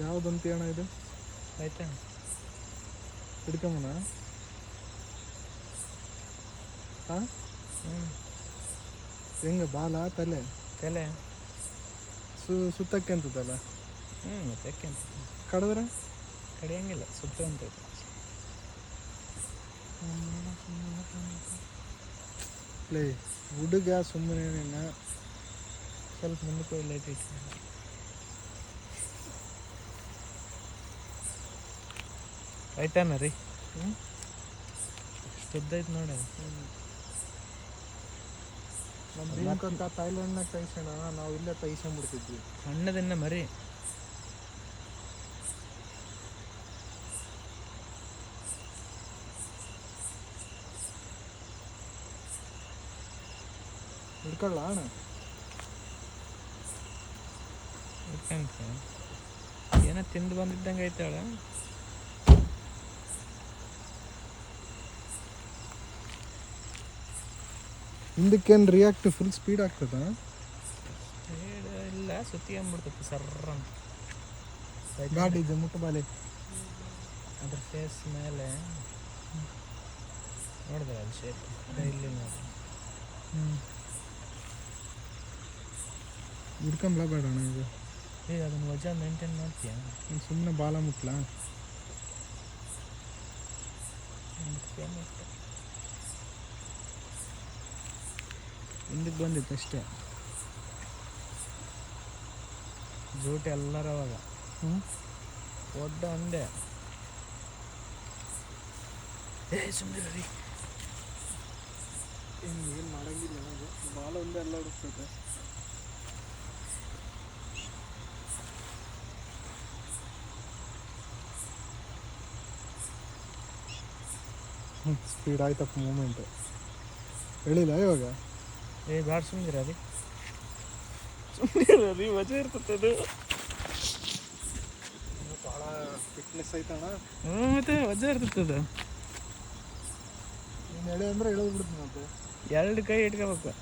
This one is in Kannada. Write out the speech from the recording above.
ಯಾವ್ದಂತ ಅಣ್ಣ ಇದು? ಆಯ್ತಾ ಹಿಡ್ಕೊಂಬನ ಹಾಂ ಹೆಂಗೆ ಬಾಲ ತಲೆ ತಲೆ ಸುತ್ತಕ್ಕೆ ಅಂತದಲ್ಲ. ಮತ್ತೆ ಯಾಕೆ ಅಂತ ಕಡಿದ್ರೆ ಕಡಿಯಂಗಿಲ್ಲ, ಸುತ್ತ ಅಂತ ಲೇ ಹುಡುಗ ಸುಮ್ಮನೆ ಸ್ವಲ್ಪ ಮುಂದಕ್ಕೆ ಲೈಟ್ ಇಟ್ಟು ಆಯ್ತಾನ ರೀ. ಸುದ್ದೈತೆ ನೋಡಿ. ನಮ್ಮ ಭೀಮಕ್ಕ ಥೈಲ್ಯಾಂಡ್ನಾಗ ತೈಸೋಣ, ನಾವು ಇಲ್ಲೇ ತೈಸ್ಕೊಂಡ್ಬಿಡ್ತಿದ್ವಿ. ಸಣ್ಣದನ್ನ ಮರಿ ಹಿಡ್ಕೊಳ್ಳ ಅಣ್ಣ? ಏನೋ ತಿಂದು ಬಂದಿದ್ದಂಗೆ ಐತಾಳ. ಹಿಂದಕ್ಕೇನು ರಿಯಾಕ್ಟ್ ಫುಲ್ ಸ್ಪೀಡ್ ಆಗ್ತದ? ಇಲ್ಲ, ಸುತ್ತಿಕೊಂಡ್ಬಿಡ್ತೈತಿ ಸರ್ರ ಅಂತ. ಗಾಡಿ ಇದೆ ಮುಟ್ಟಬಾಲೆ ಅದ್ರ ಫೇಸ್ ಮೇಲೆ ನೋಡಿದ್ರೆ ಅದು ಶೇಪ್ ಇಲ್ಲಿ ನೋಡಿ. ಹಿಡ್ಕೊಂಬ್ಲ ಬೇಡ ಅಣ್ಣ ಇದು. ಅದನ್ನು ವಜಾ ಮೇಂಟೈನ್ ಮಾಡ್ತೀಯ? ಸುಮ್ಮನೆ ಬಾಲ ಮುಟ್ಲಾ? ಹಿಂದಕ್ಕೆ ಬಂದಿತ್ತು ಅಷ್ಟೇ. ಜೋಟಿ ಎಲ್ಲರ ಅವಾಗ ಒಡ್ಡ ಅಂದೆ. ಸುಮ್ಮನೆ ರೀ, ಏನು ಮಾಡಂಗಿಲ್ಲ ನನಗೆ. ಬಾಲ ಒಂದೇ ಎಲ್ಲ ಹುಡುಕ್ತೈತೆ. ಸ್ಪೀಡ್ ಆಯ್ತಪ್ಪ ಮೂಮೆಂಟ್. ಹೇಳಿಲ್ಲ ಇವಾಗ? ಬ್ಯಾಡ ಸುಮ್ಮನೆ ರೀ, ಸುಮ್ಮನೆ ರೀ, ವಜಾ ಇರ್ತದೆ ಅದು. ಭಾಳ ಫಿಟ್ನೆಸ್ ಐತಣ್ಣ. ಮತ್ತೆ ವಜಾ ಇರ್ತದೆ. ನೀನು ಎಳೆ ಅಂದರೆ ಎಳೆದು ಬಿಡ್ತೀನಿ. ಮತ್ತೆ 2 ಕೈ ಇಟ್ಕೋಬೇಕು.